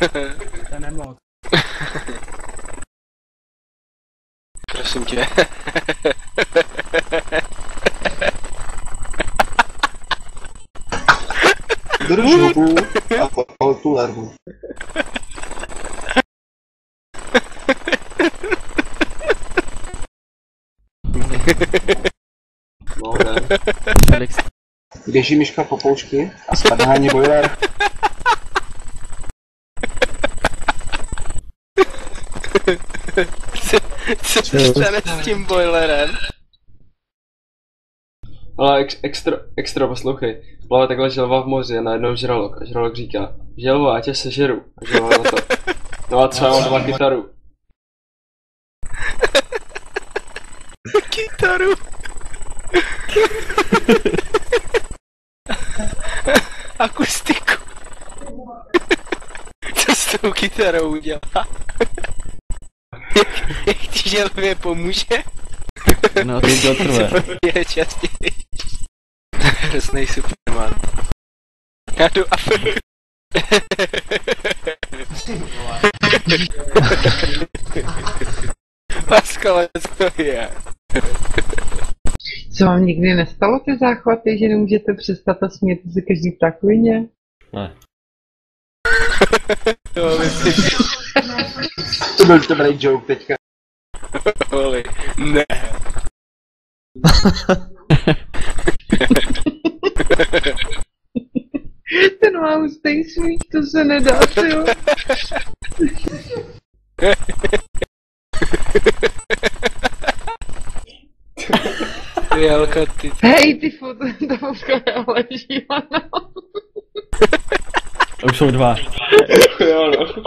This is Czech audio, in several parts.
To nemoc. Prosím tě. Drž hubu a popal tu larvu. No, ne. Běží myška po poušti a spadá na ní bojler. Co se stane s tím boilerem? Ale extra poslouchej. Plave takhle želva v moři a najednou žralok. A žralok říká, želvo, já tě sežeru. A želva na to. No a třeba mám 2 kytaru. Kytaru. Akustiku. Co s tou kytarou udělá? Jak ti želvě pomůže? No, to to trvé. Je častěji. Hroznej Superman. Já jdu a... Pascal, co to je? Co vám nikdy nestalo ty záchvaty, že nemůžete přestat a smějete si každý takovýně? Ne. To byl dobrý joke teďka. Holi, ne. Ten má hustý smích, to se nedá, jo. Jelka, ty... Hej, ty ta fotka leží, ano. Už jsou 2. Jo, no.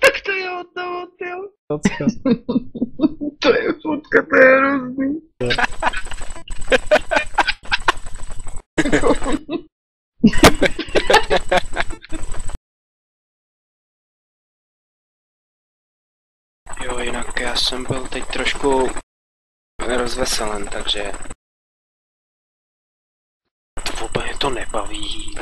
Tak to je od toho, jo. To je fotka, to je hrozný. Jo, jinak já jsem byl teď trošku rozveselen, takže... To vůbec to nebaví.